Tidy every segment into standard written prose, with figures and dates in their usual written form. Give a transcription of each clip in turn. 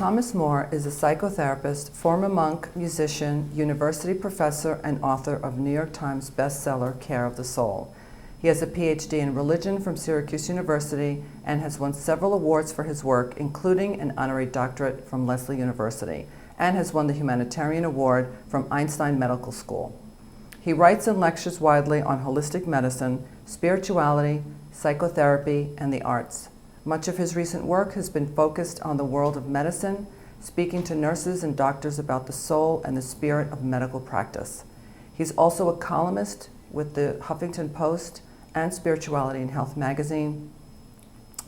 Thomas Moore is a psychotherapist, former monk, musician, university professor, and author of New York Times bestseller, Care of the Soul. He has a PhD in religion from Syracuse University and has won several awards for his work, including an honorary doctorate from Lesley University, and has won the Humanitarian Award from Einstein Medical School. He writes and lectures widely on holistic medicine, spirituality, psychotherapy, and the arts. Much of his recent work has been focused on the world of medicine, speaking to nurses and doctors about the soul and the spirit of medical practice. He's also a columnist with the Huffington Post and Spirituality and Health magazine.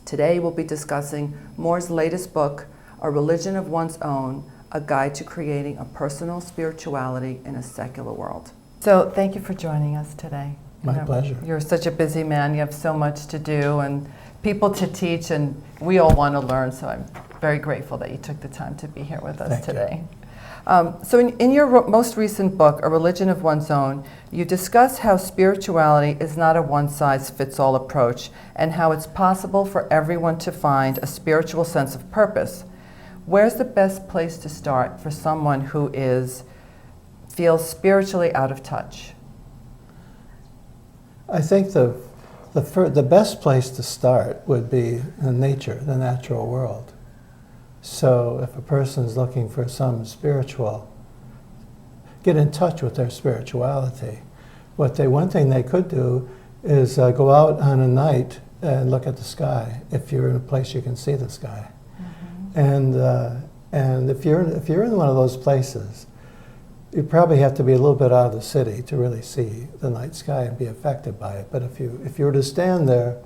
Today we'll be discussing Moore's latest book, A Religion of One's Own, a guide to creating a personal spirituality in a secular world. So thank you for joining us today. My pleasure. You're such a busy man, you have so much to do and people to teach, and we all want to learn, so I'm very grateful that you took the time to be here with us today. So in your most recent book, A Religion of One's Own, you discuss how spirituality is not a one-size-fits-all approach and how it's possible for everyone to find a spiritual sense of purpose. Where's the best place to start for someone who feels spiritually out of touch? I think the best place to start would be in nature, the natural world. So if a person's looking for some get in touch with their spirituality. One thing they could do is go out on a night and look at the sky, if you're in a place you can see the sky. Mm-hmm. And if you're in one of those places, you probably have to be a little bit out of the city to really see the night sky and be affected by it. But if you were to stand there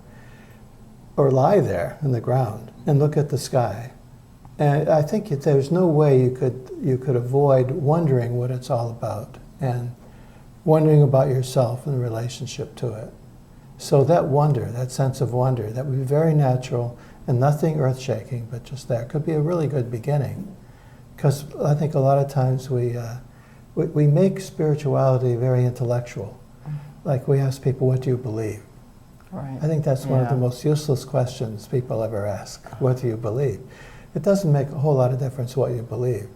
or lie there in the ground and look at the sky, and I think there's no way you could avoid wondering what it's all about and wondering about yourself and the relationship to it. So that wonder, that sense of wonder, that would be very natural and nothing earth-shaking, but just there, could be a really good beginning. Because I think a lot of times we make spirituality very intellectual. Like we ask people, what do you believe? Right. I think that's one of the most useless questions people ever ask. What do you believe? It doesn't make a whole lot of difference what you believe.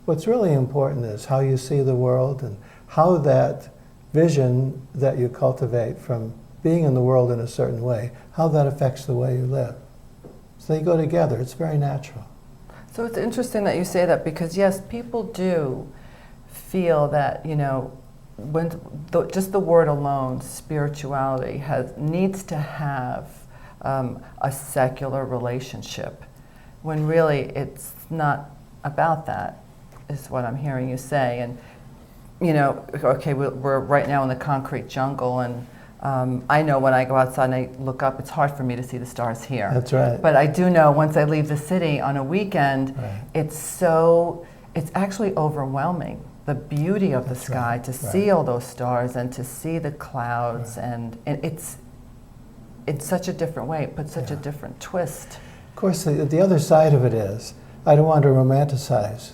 What's really important is how you see the world and how that vision that you cultivate from being in the world in a certain way, how that affects the way you live. So they go together. It's very natural. So it's interesting that you say that because, yes, people do feel that, when just the word alone, spirituality, needs to have a secular relationship, when really it's not about that, is what I'm hearing you say. And, okay, we're right now in the concrete jungle, and I know when I go outside and I look up, it's hard for me to see the stars here. That's right. But I do know once I leave the city on a weekend, right. It's actually overwhelming. The beauty of the sky, to see all those stars and to see the clouds, and it's in such a different way. It puts such a different twist. Of course, the other side of it is, I don't want to romanticize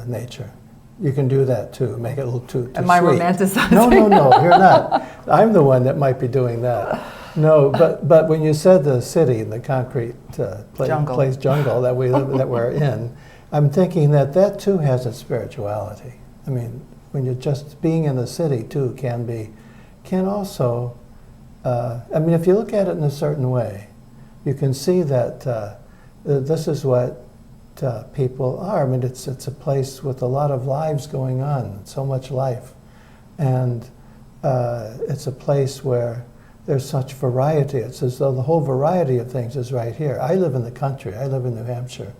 nature. You can do that too, make it a little too Am sweet. I romanticizing? No, you're not. I'm the one that might be doing that. No, but when you said the city, the concrete jungle that we live, that we're in, I'm thinking that too has its spirituality. I mean, when you're just being in the city too can also, if you look at it in a certain way, you can see that this is what people are. I mean, it's a place with a lot of lives going on, so much life. And it's a place where there's such variety. It's as though the whole variety of things is right here. I live in the country. I live in New Hampshire.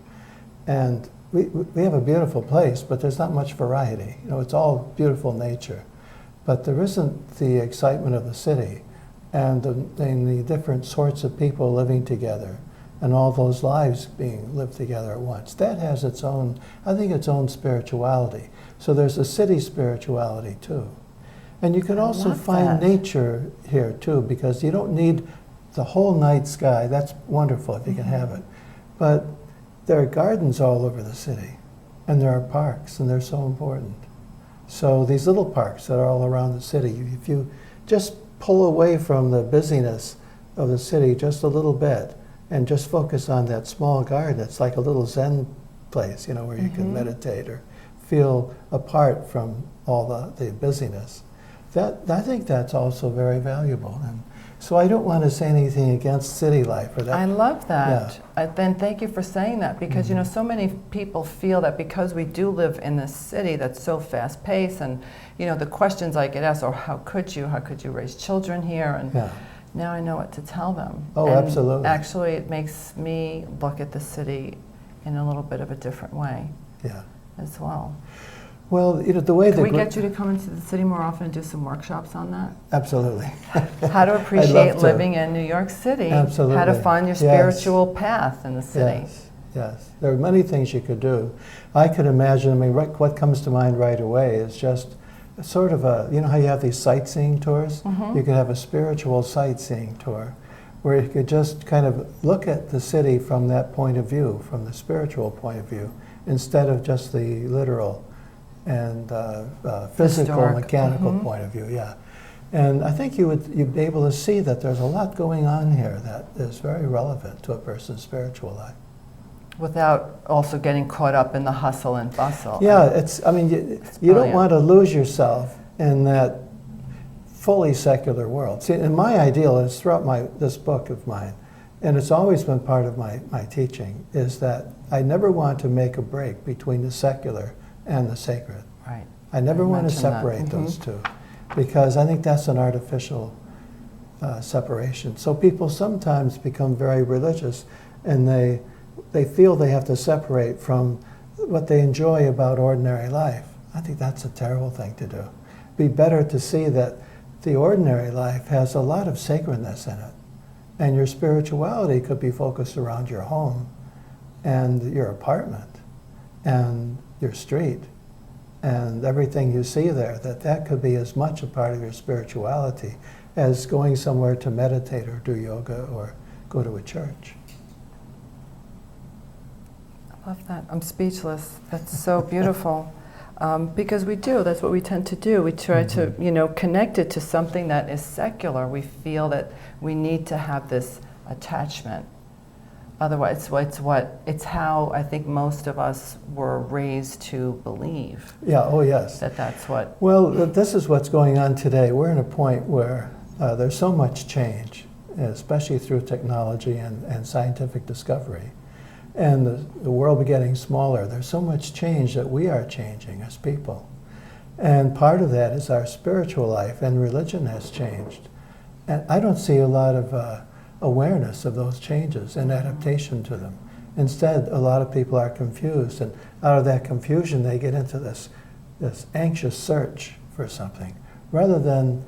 And we have a beautiful place, but there's not much variety. It's all beautiful nature. But there isn't the excitement of the city and the different sorts of people living together and all those lives being lived together at once. That has its own spirituality. So there's a city spirituality too. And you can also find nature here too, because you don't need the whole night sky. That's wonderful if you can have it. But there are gardens all over the city, and there are parks, and they're so important. So these little parks that are all around the city, if you just pull away from the busyness of the city just a little bit and just focus on that small garden, it's like a little Zen place, you know, where you can meditate or feel apart from all the busyness. I think that's also very valuable. And so I don't want to say anything against city life or that. I love that. Then thank you for saying that, because you know, so many people feel that because we do live in this city that's so fast paced, and you know, the questions I get asked are, how could you raise children here? And now I know what to tell them. Oh, and absolutely. Actually, it makes me look at the city in a little bit of a different way as well. Well, you know, the way Can we get you to come into the city more often and do some workshops on that? Absolutely. How to appreciate living in New York City. Absolutely. How to find your spiritual path in the city. Yes. There are many things you could do. I could imagine, I mean, what comes to mind right away is just sort of a, you know how you have these sightseeing tours? You could have a spiritual sightseeing tour where you could just kind of look at the city from that point of view, from the spiritual point of view, instead of just the literal and physical, historic, mechanical point of view, And I think you'd be able to see that there's a lot going on here that is very relevant to a person's spiritual life. Without also getting caught up in the hustle and bustle. Yeah, I mean, you don't want to lose yourself in that fully secular world. See, and my ideal is throughout this book of mine, and it's always been part of my teaching, is that I never want to make a break between the secular and the sacred. Right. I never want to separate those two, because I think that's an artificial separation. So people sometimes become very religious, and they feel they have to separate from what they enjoy about ordinary life. I think that's a terrible thing to do. It'd be better to see that the ordinary life has a lot of sacredness in it, and your spirituality could be focused around your home and your apartment and your street and everything you see there, that could be as much a part of your spirituality as going somewhere to meditate or do yoga or go to a church. I love that. I'm speechless. That's so beautiful. Because that's what we tend to do. We try to, you know, connect it to something that is secular. We feel that we need to have this attachment. Otherwise, it's how I think most of us were raised to believe. Yeah, oh yes. That's what... Well, this is what's going on today. We're in a point where there's so much change, especially through technology and scientific discovery. And the world getting smaller. There's so much change that we are changing as people. And part of that is our spiritual life, and religion has changed. And I don't see a lot of awareness of those changes and adaptation to them. Instead, a lot of people are confused, and out of that confusion they get into this anxious search for something, rather than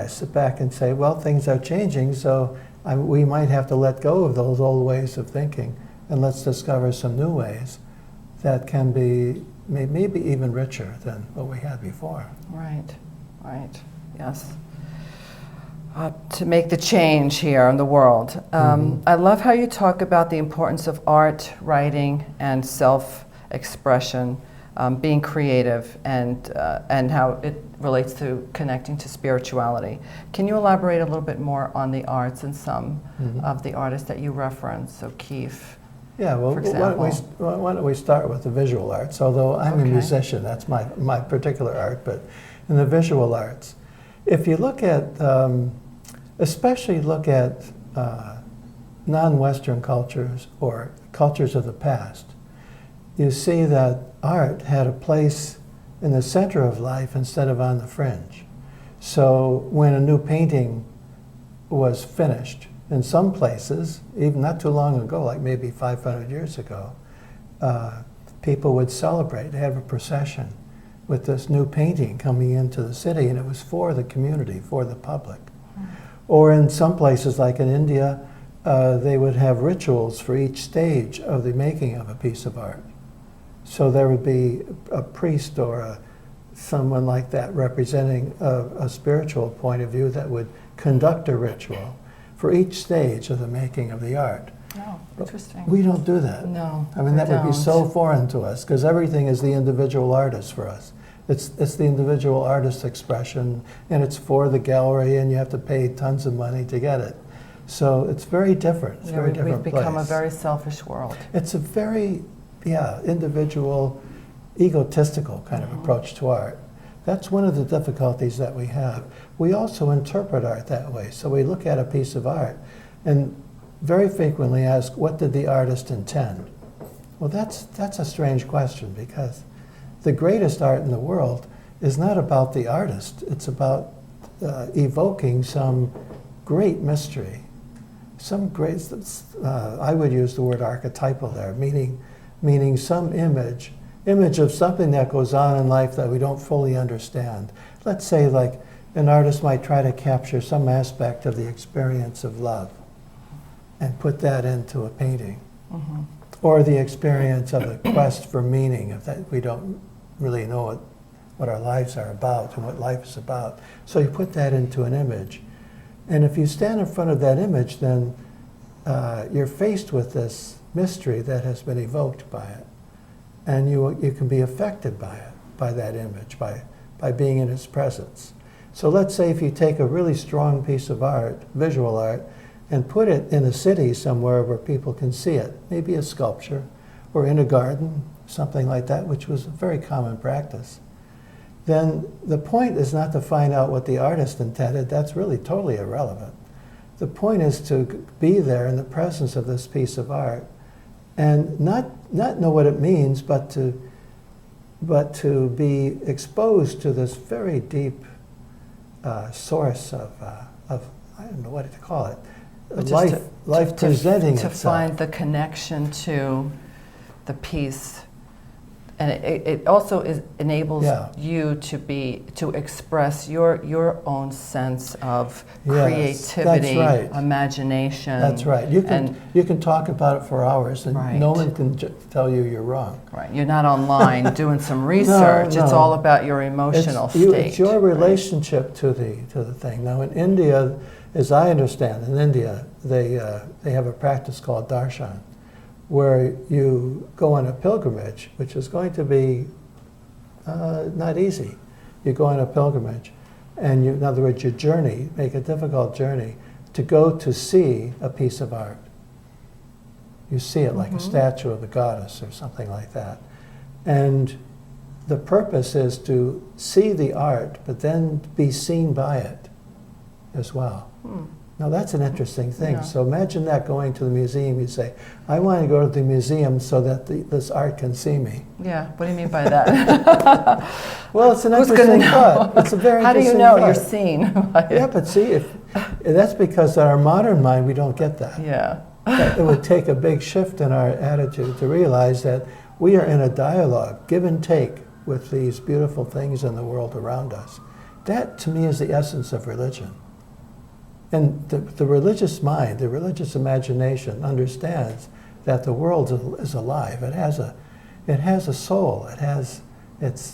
sit back and say, well, things are changing, so we might have to let go of those old ways of thinking, and let's discover some new ways that can be maybe even richer than what we had before. Right, yes. To make the change here in the world. I love how you talk about the importance of art, writing, and self-expression, being creative, and how it relates to connecting to spirituality. Can you elaborate a little bit more on the arts and some of the artists that you referenced? So Keith, yeah, well, why don't we start with the visual arts? Although I'm a musician, that's my particular art, but in the visual arts, if you look at, especially look at non-Western cultures or cultures of the past, you see that art had a place in the center of life instead of on the fringe. So when a new painting was finished, in some places, even not too long ago, like maybe 500 years ago, people would celebrate, have a procession with this new painting coming into the city, and it was for the community, for the public. Or in some places, like in India, they would have rituals for each stage of the making of a piece of art. So there would be a priest or someone like that representing a spiritual point of view that would conduct a ritual for each stage of the making of the art. Oh, interesting. We don't do that. No, I mean, that would be so foreign to us, because everything is the individual artist for us. It's the individual artist's expression, and it's for the gallery, and you have to pay tons of money to get it. So it's very different. It's a very different We've become place. a very selfish world. It's a very individual, egotistical kind of approach to art. That's one of the difficulties that we have. We also interpret art that way. So we look at a piece of art and very frequently ask, what did the artist intend? Well, that's a strange question, because the greatest art in the world is not about the artist. It's about evoking some great mystery, some great, I would use the word archetypal there, meaning some image of something that goes on in life that we don't fully understand. Let's say like an artist might try to capture some aspect of the experience of love and put that into a painting. Mm-hmm. Or the experience of a quest for meaning, if that we don't really know what our lives are about and what life is about. So you put that into an image. And if you stand in front of that image, then you're faced with this mystery that has been evoked by it. And you can be affected by it, by that image, by being in its presence. So let's say if you take a really strong piece of art, visual art, and put it in a city somewhere where people can see it, maybe a sculpture, or in a garden, something like that, which was a very common practice, then the point is not to find out what the artist intended. That's really totally irrelevant. The point is to be there in the presence of this piece of art and not know what it means, but to be exposed to this very deep source of I don't know what to call it, life presenting itself. To find the connection to the piece. And it also enables you to express your own sense of creativity, imagination. That's right. You can talk about it for hours, and no one can tell you you're wrong. Right. You're not online doing some research. No. It's all about your emotional state. It's your relationship to the thing. Now, in India, as I understand, they have a practice called darshan, where you go on a pilgrimage, which is going to be not easy. You go on a pilgrimage, and in other words, you make a difficult journey to go to see a piece of art. You see it like a statue of the goddess or something like that. And the purpose is to see the art, but then be seen by it as well. Now that's an interesting thing. Yeah. So imagine that going to the museum, you say, I want to go to the museum so that this art can see me. Yeah, what do you mean by that? Well, it's an interesting thought. It's a very How do interesting you know thought. you're seen? Yeah, but see, that's because in our modern mind we don't get that. Yeah. It would take a big shift in our attitude to realize that we are in a dialogue, give and take, with these beautiful things in the world around us. That, to me, is the essence of religion. And the religious mind, the religious imagination understands that the world is alive. It has a soul. It's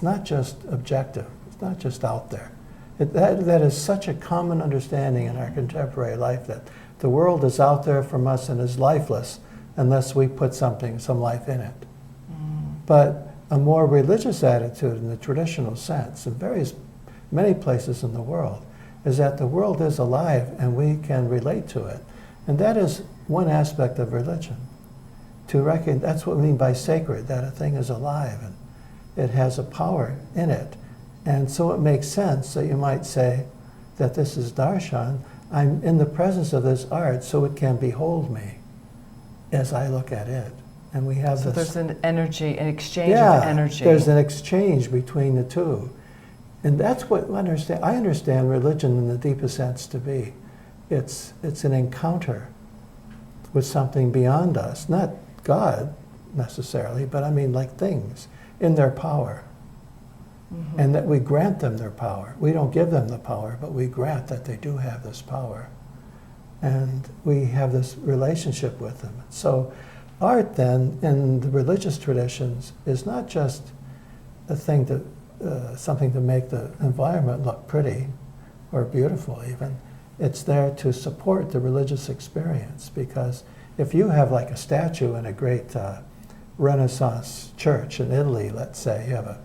not just objective. It's not just out there. That is such a common understanding in our contemporary life, that the world is out there from us and is lifeless unless we put some life in it. But a more religious attitude in the traditional sense, in many places in the world, is that the world is alive and we can relate to it. And that is one aspect of religion. That's what we mean by sacred, that a thing is alive and it has a power in it. And so it makes sense that you might say that this is darshan. I'm in the presence of this art so it can behold me as I look at it. And we have So there's an exchange of energy. There's an exchange between the two. And that's what I understand religion in the deepest sense to be. It's an encounter with something beyond us, not God necessarily, but I mean like things in their power. And that we grant them their power. We don't give them the power, but we grant that they do have this power. And we have this relationship with them. So art then, in the religious traditions, is not just a thing something to make the environment look pretty or beautiful even. It's there to support the religious experience, because if you have like a statue in a great Renaissance church in Italy, let's say, you have a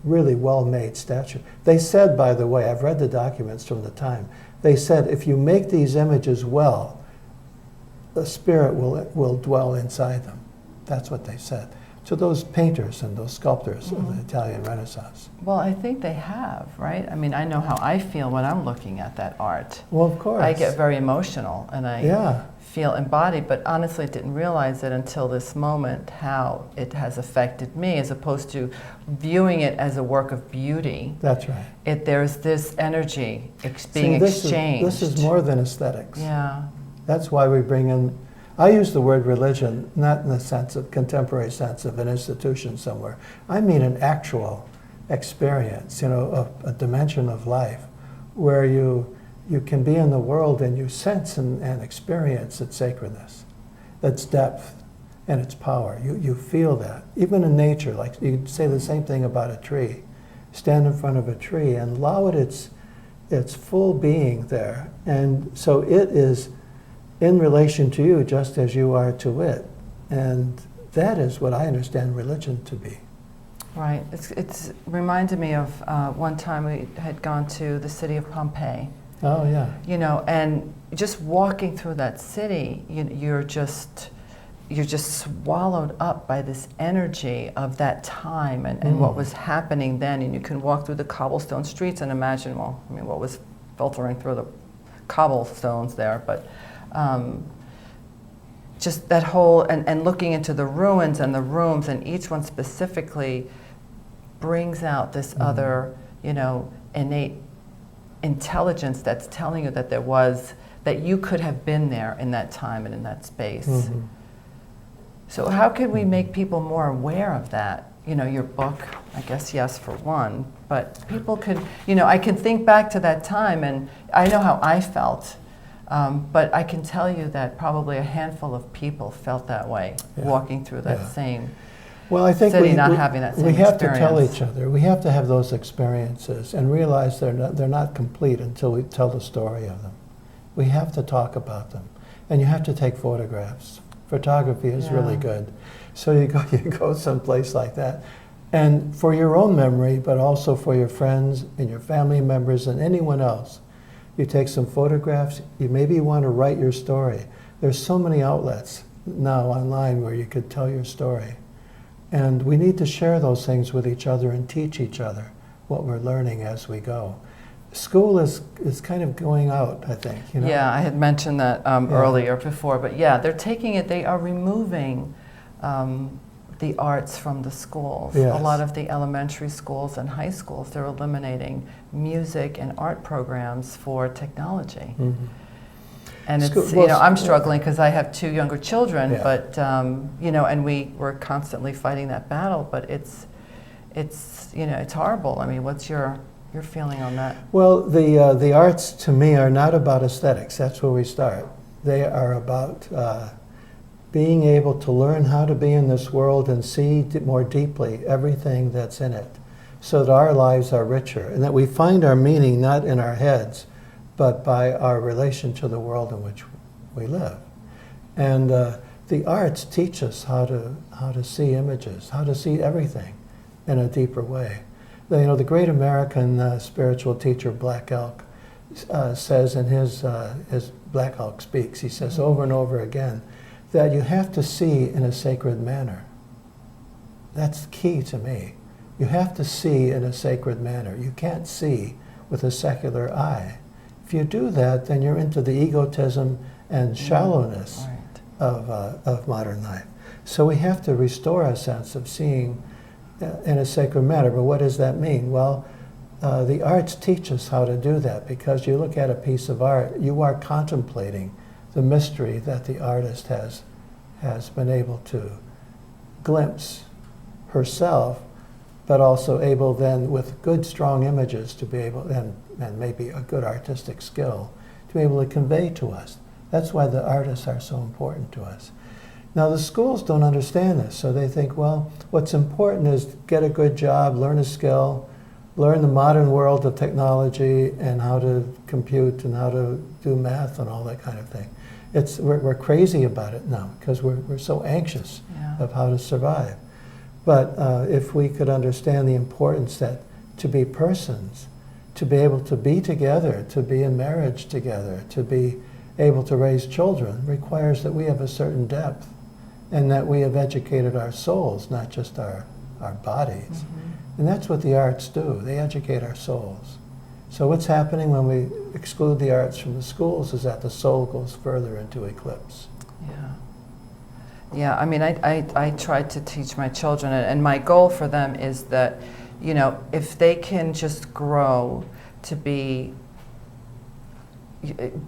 really well-made statue. They said, by the way, I've read the documents from the time, they said if you make these images well, the spirit will dwell inside them. That's what they said to those painters and those sculptors of the Italian Renaissance. Well, I think they have, right? I mean, I know how I feel when I'm looking at that art. Well, of course. I get very emotional and I Yeah. feel embodied, but honestly, I didn't realize it until this moment how it has affected me, as opposed to viewing it as a work of beauty. That's right. There's this energy being exchanged. This is more than aesthetics. Yeah. That's why we bring in, I use the word religion, not in the sense of contemporary sense of an institution somewhere. I mean an actual experience, a dimension of life where you can be in the world and you sense and experience its sacredness, its depth, and its power. You feel that. Even in nature, like you could say the same thing about a tree. Stand in front of a tree and allow it its full being there. And so it is in relation to you just as you are to it. And that is what I understand religion to be. Right. It's reminded me of one time we had gone to the city of Pompeii. Oh, yeah. And just walking through that city, you're just swallowed up by this energy of that time and what was happening then. And you can walk through the cobblestone streets and imagine, what was filtering through the cobblestones there, but just that whole, and looking into the ruins and the rooms, and each one specifically brings out this other, innate intelligence that's telling you that you could have been there in that time and in that space. Mm-hmm. So how could we make people more aware of that? Your book, I guess, yes, for one, but people could, I can think back to that time and I know how I felt, but I can tell you that probably a handful of people felt that way, walking through that same well, I think city, not having that same we have experience. to tell each other. We have to have those experiences and realize they're not complete until we tell the story of them. We have to talk about them, and you have to take photographs. Photography is really good. So you go someplace like that, and for your own memory, but also for your friends and your family members and anyone else, you take some photographs. You maybe want to write your story. There's so many outlets now online where you could tell your story. And we need to share those things with each other and teach each other what we're learning as we go. School is kind of going out, I think. Yeah, I had mentioned that earlier before, but they're taking it, they are removing the arts from the schools. Yes. A lot of the elementary schools and high schools, they're eliminating music and art programs for technology. Mm-hmm. And it's, I'm struggling because I have 2 younger children, but, and we were constantly fighting that battle, but it's horrible. I mean, what's your feeling on that? Well, the arts to me are not about aesthetics. That's where we start. They are about being able to learn how to be in this world and see more deeply everything that's in it, so that our lives are richer and that we find our meaning not in our heads, but by our relation to the world in which we live. And the arts teach us how to see images, how to see everything in a deeper way. The great American spiritual teacher Black Elk says in his Black Elk Speaks, he says over and over again that you have to see in a sacred manner. That's key to me. You have to see in a sacred manner. You can't see with a secular eye. If you do that, then you're into the egotism and shallowness of modern life. So we have to restore a sense of seeing in a sacred manner. But what does that mean? Well, the arts teach us how to do that, because you look at a piece of art, you are contemplating the mystery that the artist has been able to glimpse herself, but also able then with good, strong images to be able, and maybe a good artistic skill, to be able to convey to us. That's why the artists are so important to us. Now, the schools don't understand this, so they think, well, what's important is get a good job, learn a skill, learn the modern world of technology and how to compute and how to do math and all that kind of thing. We're crazy about it now because we're so anxious of how to survive. But if we could understand the importance that to be persons, to be able to be together, to be in marriage together, to be able to raise children, requires that we have a certain depth and that we have educated our souls, not just our bodies. And that's what the arts do. They educate our souls. So what's happening when we exclude the arts from the schools is that the soul goes further into eclipse. Yeah. Yeah, I mean, I try to teach my children, and my goal for them is that, you know, if they can just grow to be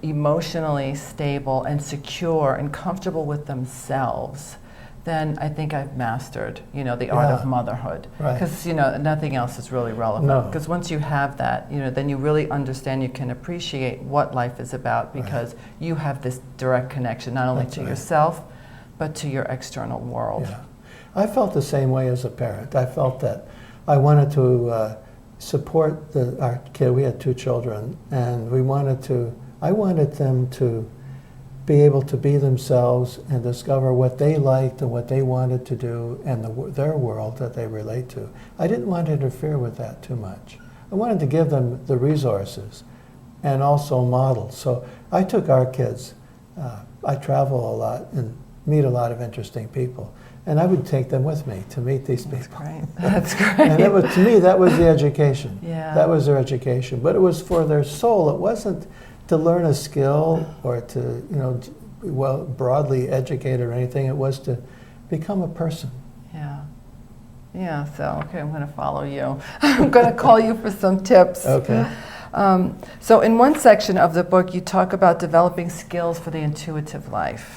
emotionally stable and secure and comfortable with themselves, then I think I've mastered, you know, the art of motherhood. Because, you know, nothing else is really relevant. Because once you have that, you know, then you really understand, you can appreciate what life is about, because you have this direct connection, not only to yourself, but to your external world. Yeah. I felt the same way as a parent. I felt that I wanted to support our kid. We had 2 children, and I wanted them to be able to be themselves and discover what they liked and what they wanted to do and their world that they relate to. I didn't want to interfere with that too much. I wanted to give them the resources and also models. So I took our kids. I travel a lot and meet a lot of interesting people. And I would take them with me to meet these people. That's great. And it was, to me, that was the education. Yeah. That was their education. But it was for their soul. It wasn't to learn a skill or to, you know, well, broadly educate or anything. It was to become a person. Yeah. Yeah, so, okay, I'm going to follow you. I'm going to call you for some tips. Okay. So in one section of the book, you talk about developing skills for the intuitive life.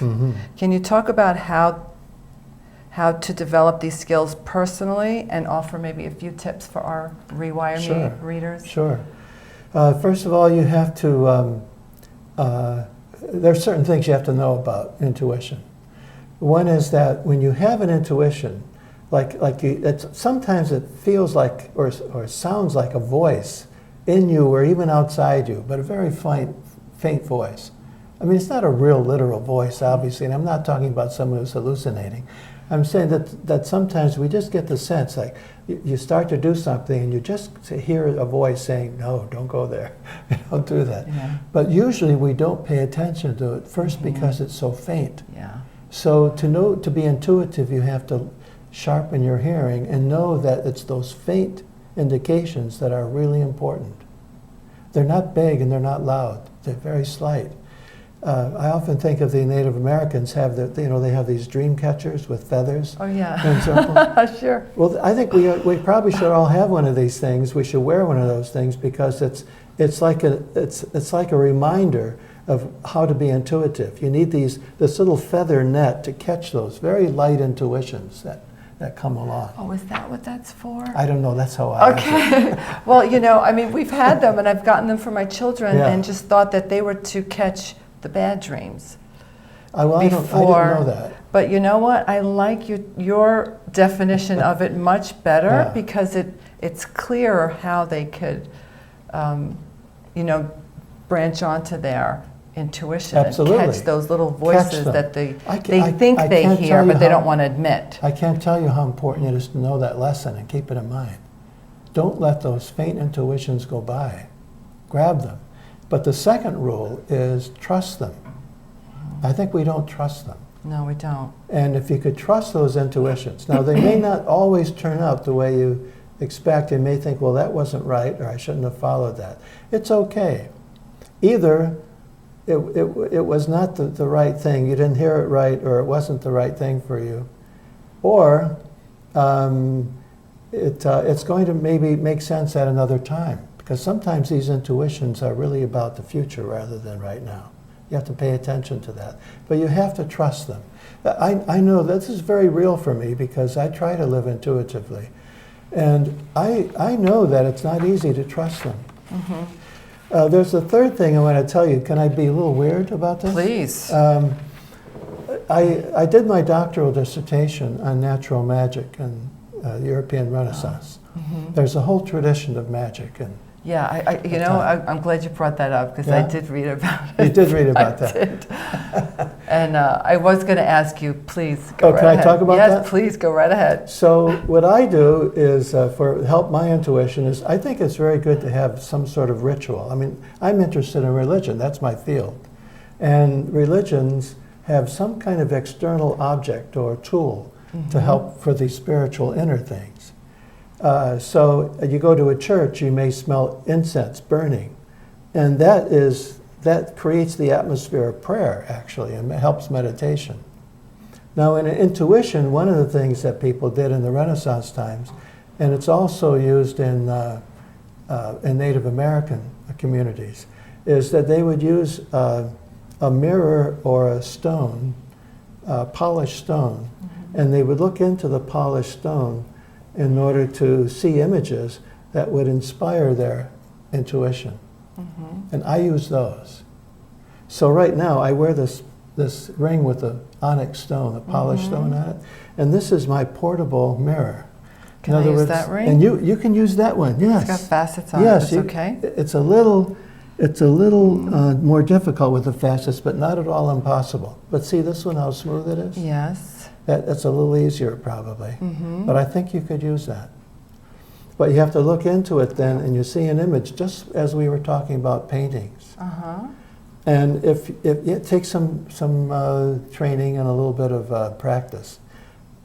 Can you talk about how to develop these skills personally and offer maybe a few tips for our Rewire Me readers? Sure. First of all, you have to, there are certain things you have to know about intuition. One is that when you have an intuition, sometimes it feels like or sounds like a voice in you or even outside you, but a very faint voice. I mean, it's not a real literal voice, obviously, and I'm not talking about someone who's hallucinating. I'm saying that sometimes we just get the sense, like you start to do something and you just hear a voice saying, no, don't go there, don't do that. Yeah. But usually we don't pay attention to it, first because it's so faint. Yeah. So to be intuitive, you have to sharpen your hearing and know that it's those faint indications that are really important. They're not big and they're not loud, they're very slight. I often think of the Native Americans they have these dream catchers with feathers. Oh yeah. And so Sure. Well, I think we probably should all have one of these things. We should wear one of those things because it's like a reminder of how to be intuitive. You need this little feather net to catch those very light intuitions that come along. Oh, is that what that's for? I don't know. That's how I answer. Well, you know, I mean, we've had them, and I've gotten them for my children, and just thought that they were to catch the bad dreams. I didn't know that. But you know what? I like your definition of it much better because it's clearer how they could, branch onto their intuition and catch those little voices that they think they hear, but they don't want to admit. I can't tell you how important it is to know that lesson and keep it in mind. Don't let those faint intuitions go by. Grab them. But the second rule is trust them. I think we don't trust them. No, we don't. And if you could trust those intuitions, now they may not always turn out the way you expect. You may think, well, that wasn't right, or I shouldn't have followed that. It's okay. Either it was not the right thing, you didn't hear it right, or it wasn't the right thing for you, or it's going to maybe make sense at another time. Because sometimes these intuitions are really about the future rather than right now. You have to pay attention to that. But you have to trust them. I know this is very real for me because I try to live intuitively. And I know that it's not easy to trust them. There's a third thing I want to tell you. Can I be a little weird about this? Please. I did my doctoral dissertation on natural magic and the European Renaissance. There's a whole tradition of magic. And yeah, I'm glad you brought that up because I did read about it. You did read about that. Did. And I was going to ask you, please go right ahead. Can I talk about that? Yes, please go right ahead. So what I do is, for help my intuition, is I think it's very good to have some sort of ritual. I mean, I'm interested in religion. That's my field. And religions have some kind of external object or tool to help for these spiritual inner things. So you go to a church, you may smell incense burning, and that creates the atmosphere of prayer, actually, and it helps meditation. Now, in intuition, one of the things that people did in the Renaissance times, and it's also used in Native American communities, is that they would use a mirror or a stone, polished stone, and they would look into the polished stone in order to see images that would inspire their intuition. And I use those. So right now I wear this ring with a onyx stone, a polished stone on it, and this is my portable mirror. Can I use that ring? And you can use that one, yes. It's got facets on it, yes, it's okay? It's a little more difficult with the facets, but not at all impossible. But see this one, how smooth it is? Yes. That's a little easier probably, but I think you could use that. But you have to look into it then, and you see an image, just as we were talking about paintings. And if it takes some training and a little bit of practice,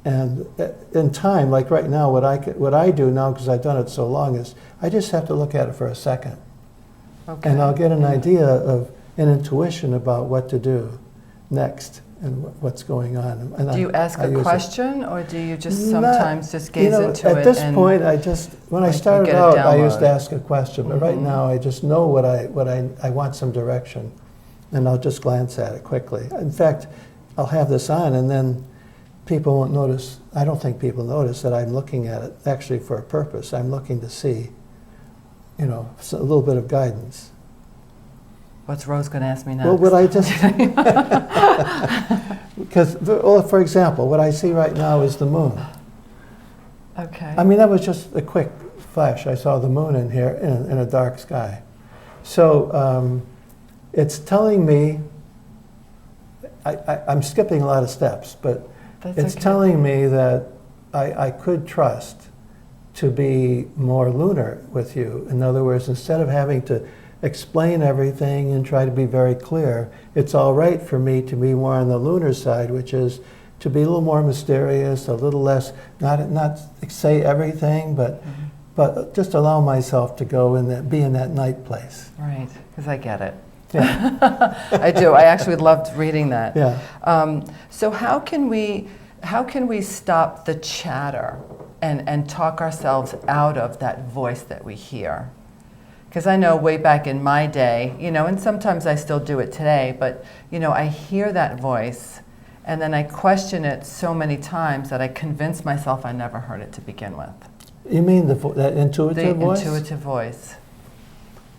and in time, like right now, what I do now, because I've done it so long, is I just have to look at it for a second, and I'll get an idea of an intuition about what to do next and what's going on. And do you ask a question, or do you just sometimes just gaze into it? At this point, when I started out, I used to ask a question, but right now I just know what I want some direction, and I'll just glance at it quickly. In fact, I'll have this on, and then people won't notice. I don't think people notice that I'm looking at it actually for a purpose. I'm looking to see, a little bit of guidance. What's Rose going to ask me next? Well, what I just... Because, for example, what I see right now is the moon. Okay. I mean, that was just a quick flash. I saw the moon in here in a dark sky. So it's telling me, I'm skipping a lot of steps, but it's telling me that I could trust to be more lunar with you. In other words, instead of having to explain everything and try to be very clear, it's all right for me to be more on the lunar side, which is to be a little more mysterious, a little less, not say everything, but just allow myself to go and be in that night place. Right, because I get it. Yeah. I do. I actually loved reading that. Yeah. So how can we stop the chatter and talk ourselves out of that voice that we hear? Because I know way back in my day, and sometimes I still do it today, but, I hear that voice, and then I question it so many times that I convince myself I never heard it to begin with. You mean that intuitive voice? The intuitive voice.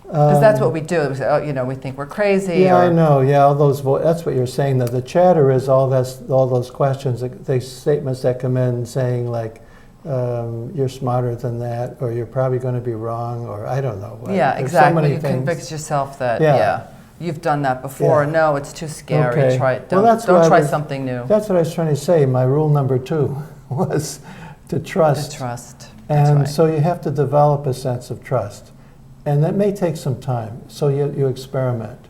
Because that's what we do. We say, we think we're crazy. Yeah, I know. Yeah, all those. That's what you're saying. That the chatter is all those questions, the statements that come in saying like, you're smarter than that, or you're probably going to be wrong, or I don't know. Yeah, There's exactly. So many you things. Convince yourself that, you've done that before. Yeah. No, it's too scary. Okay. Try it. Well, Don't try something new. That's what I was trying to say. My rule number 2 was to trust. To trust. And right. so you have to develop a sense of trust. And that may take some time. So you experiment.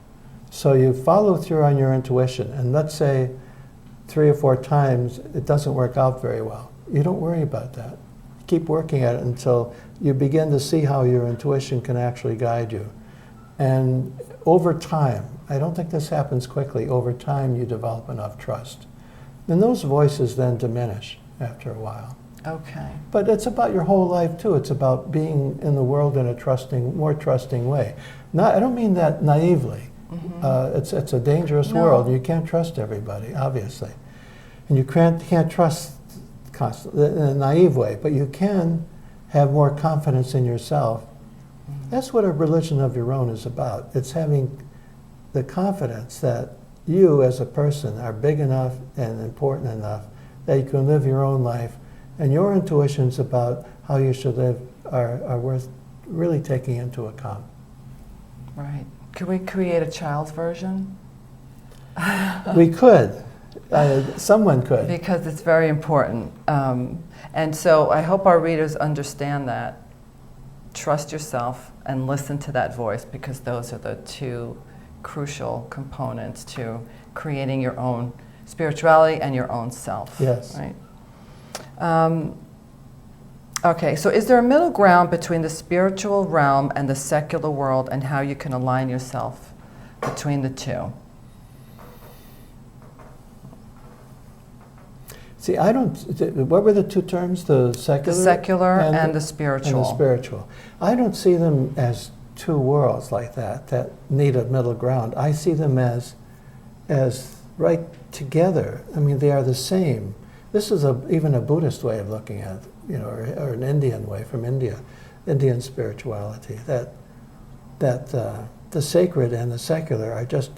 So you follow through on your intuition. And let's say 3 or 4 times it doesn't work out very well. You don't worry about that. Keep working at it until you begin to see how your intuition can actually guide you. And over time, I don't think this happens quickly, over time you develop enough trust. And those voices then diminish after a while. Okay. But it's about your whole life too. It's about being in the world in a more trusting way. I don't mean that naively. It's a dangerous world. You can't trust everybody, obviously. And you can't trust constantly in a naive way, but you can have more confidence in yourself. That's what a religion of your own is about. It's having the confidence that you as a person are big enough and important enough that you can live your own life, and your intuitions about how you should live are worth really taking into account. Right. Could we create a child's version? We could. Someone could. Because it's very important. And so I hope our readers understand that. Trust yourself and listen to that voice, because those are the 2 crucial components to creating your own spirituality and your own self. Yes. Right? Okay, so is there a middle ground between the spiritual realm and the secular world, and how you can align yourself between the two? See, I don't, what were the two terms? The secular? The secular and the spiritual. And the spiritual. I don't see them as two worlds like that need a middle ground. I see them as right together. I mean, they are the same. This is even a Buddhist way of looking at it, you know, or an Indian way from India, Indian spirituality, that the sacred and the secular are just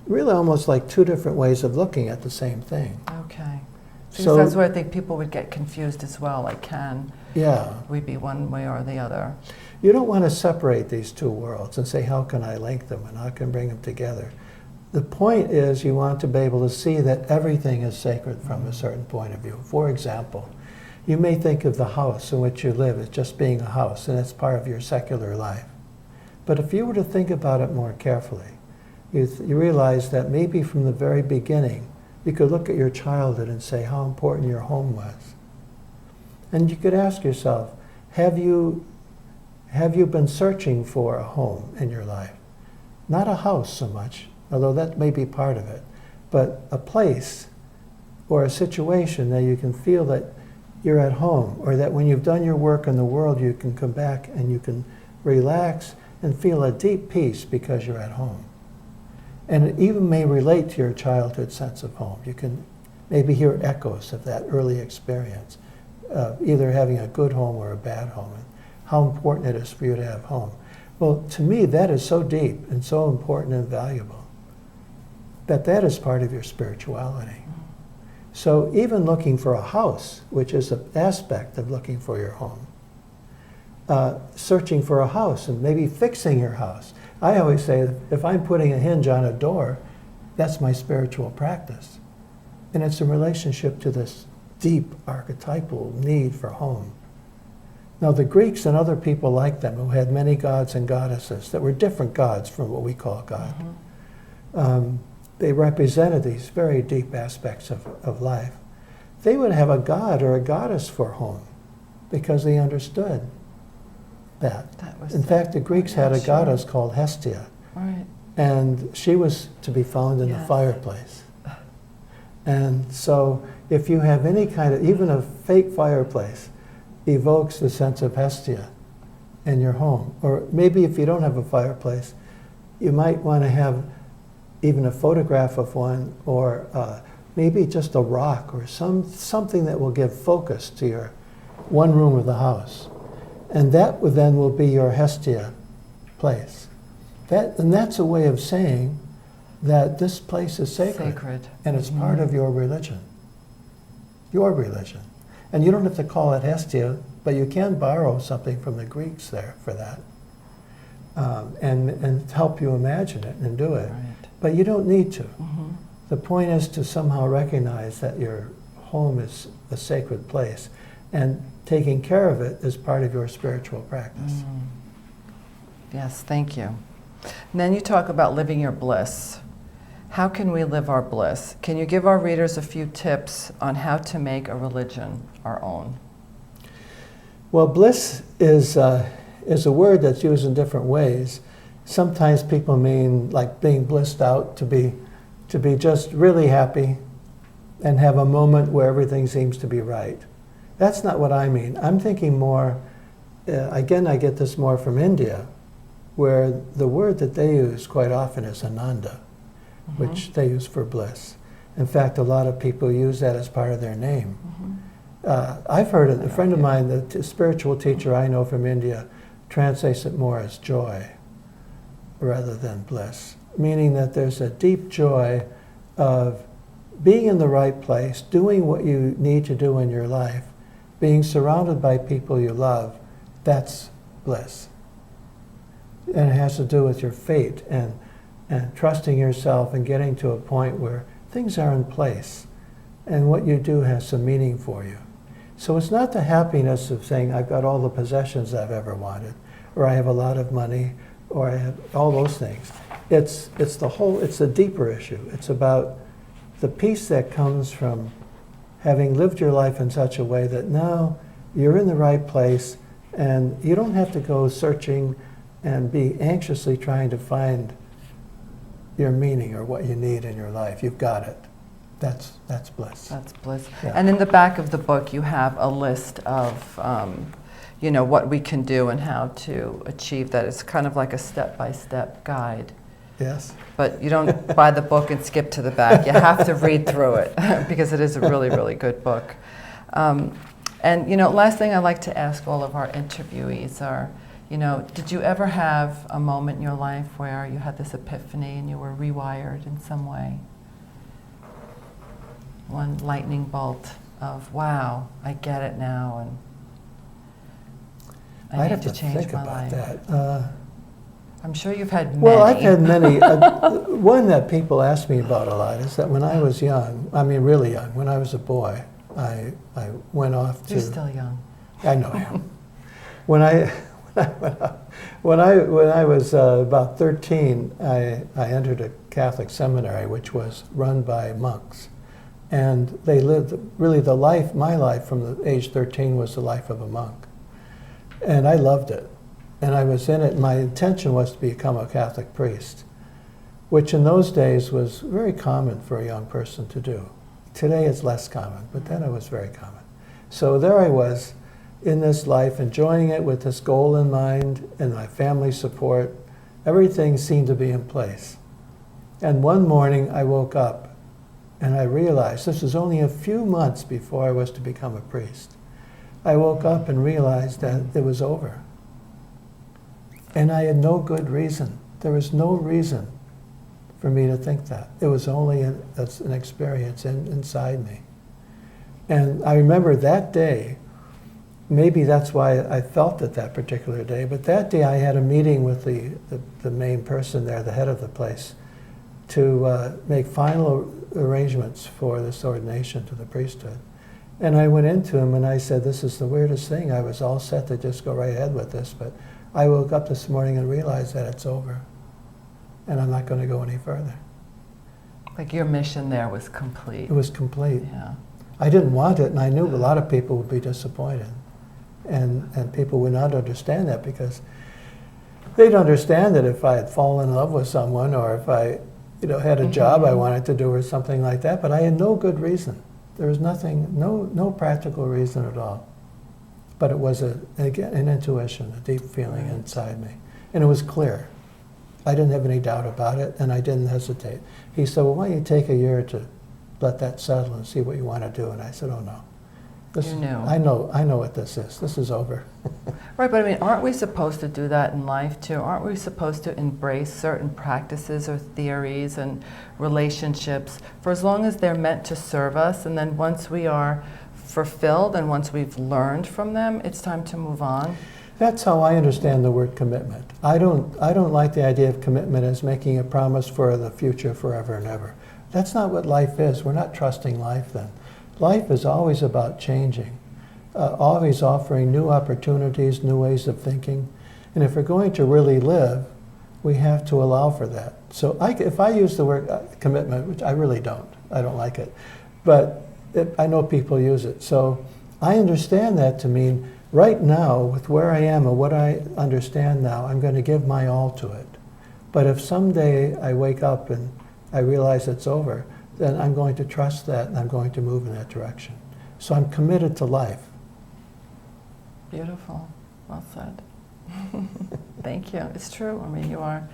really almost like two different ways of looking at the same thing. Okay. So that's where I think people would get confused as well, like yeah, we be one way or the other? You don't want to separate these two worlds and say, how can I link them and how can I bring them together? The point is you want to be able to see that everything is sacred from a certain point of view. For example, you may think of the house in which you live as just being a house, and it's part of your secular life. But if you were to think about it more carefully, you realize that maybe from the very beginning, you could look at your childhood and say how important your home was. And you could ask yourself, have you been searching for a home in your life? Not a house so much, although that may be part of it, but a place or a situation that you can feel that you're at home, or that when you've done your work in the world, you can come back and you can relax and feel a deep peace because you're at home. And it even may relate to your childhood sense of home. You can maybe hear echoes of that early experience, either having a good home or a bad home, and how important it is for you to have home. Well, to me, that is so deep and so important and valuable that is part of your spirituality. So even looking for a house, which is an aspect of looking for your home, searching for a house and maybe fixing your house. I always say, if I'm putting a hinge on a door, that's my spiritual practice. And it's in relationship to this deep archetypal need for home. Now, the Greeks and other people like them who had many gods and goddesses that were different gods from what we call God, they represented these very deep aspects of life. They would have a god or a goddess for home because they understood that. In fact, the Greeks had a goddess called Hestia. Right. And she was to be found in the fireplace. And so if you have any kind of, even a fake fireplace, evokes the sense of Hestia in your home. Or maybe if you don't have a fireplace, you might want to have even a photograph of one, or maybe just a rock or something that will give focus to your one room of the house. And that then will be your Hestia place. And that's a way of saying that this place is sacred. And it's part of your religion. Your religion. And you don't have to call it Hestia, but you can borrow something from the Greeks there for that. And help you imagine it and do it. Right. But you don't need to. The point is to somehow recognize that your home is a sacred place, and taking care of it is part of your spiritual practice. Yes, thank you. And then you talk about living your bliss. How can we live our bliss? Can you give our readers a few tips on how to make a religion our own? Well, bliss is a word that's used in different ways. Sometimes people mean like being blissed out, to be just really happy and have a moment where everything seems to be right. That's not what I mean. I'm thinking more, again, I get this more from India, where the word that they use quite often is ananda, which they use for bliss. In fact, a lot of people use that as part of their name. I've heard it, a friend of mine, the spiritual teacher I know from India, translates it more as joy rather than bliss, meaning that there's a deep joy of being in the right place, doing what you need to do in your life, being surrounded by people you love. That's bliss. And it has to do with your fate and trusting yourself and getting to a point where things are in place and what you do has some meaning for you. So it's not the happiness of saying, I've got all the possessions I've ever wanted, or I have a lot of money, or I have all those things. it's a deeper issue. It's about the peace that comes from having lived your life in such a way that now you're in the right place and you don't have to go searching and be anxiously trying to find your meaning or what you need in your life. You've got it. That's bliss. That's bliss. Yeah. And in the back of the book, you have a list of, what we can do and how to achieve that. It's kind of like a step-by-step guide. Yes. But you don't buy the book and skip to the back. You have to read through it because it is a really, really good book. And last thing I like to ask all of our interviewees are, did you ever have a moment in your life where you had this epiphany and you were rewired in some way? One lightning bolt of, wow, I get it now, and I need to change my life. That. I'm sure you've had many. Well, I've had many. One that people ask me about a lot is that when I was young, really young, when I was a boy, I went off to... You're still young. I know I am. When I was about 13, I entered a Catholic seminary, which was run by monks. And they lived, really my life from the age 13 was the life of a monk. And I loved it. And I was in it, my intention was to become a Catholic priest, which in those days was very common for a young person to do. Today it's less common, but then it was very common. So there I was in this life, enjoying it with this goal in mind and my family support. Everything seemed to be in place. And one morning I woke up and I realized, this was only a few months before I was to become a priest. I woke up and realized that it was over. And I had no good reason. There was no reason for me to think that. It was only an experience inside me. And I remember that day, maybe that's why I felt it that particular day, but that day I had a meeting with the main person there, the head of the place, to make final arrangements for this ordination to the priesthood. And I went into him and I said, this is the weirdest thing. I was all set to just go right ahead with this, but I woke up this morning and realized that it's over. And I'm not going to go any further. Like your mission there was complete. It was complete. Yeah. I didn't want it, and I knew a lot of people would be disappointed. And people would not understand that, because they'd understand that if I had fallen in love with someone, or if I had a job I wanted to do or something like that, but I had no good reason. There was nothing, no practical reason at all. But it was, again, an intuition, a deep feeling inside me. And it was clear. I didn't have any doubt about it, and I didn't hesitate. He said, well, why don't you take a year to let that settle and see what you want to do? And I said, oh, no. You knew. I know what this is. This is over. Right, but aren't we supposed to do that in life too? Aren't we supposed to embrace certain practices or theories and relationships for as long as they're meant to serve us, and then once we are fulfilled and once we've learned from them, it's time to move on? That's how I understand the word commitment. I don't like the idea of commitment as making a promise for the future forever and ever. That's not what life is. We're not trusting life then. Life is always about changing, always offering new opportunities, new ways of thinking. And if we're going to really live, we have to allow for that. So if I use the word commitment, which I really don't, I don't like it, but I know people use it. So I understand that to mean right now, with where I am and what I understand now, I'm going to give my all to it. But if someday I wake up and I realize it's over, then I'm going to trust that and I'm going to move in that direction. So I'm committed to life. Beautiful. Well said. Thank you. It's true. You are,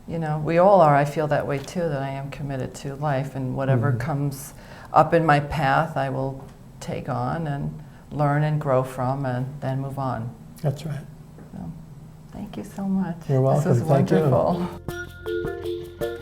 we all are. I feel that way too, that I am committed to life, and whatever comes up in my path, I will take on and learn and grow from, and then move on. That's right. So, thank you so much. You're welcome. This was Thank wonderful. you.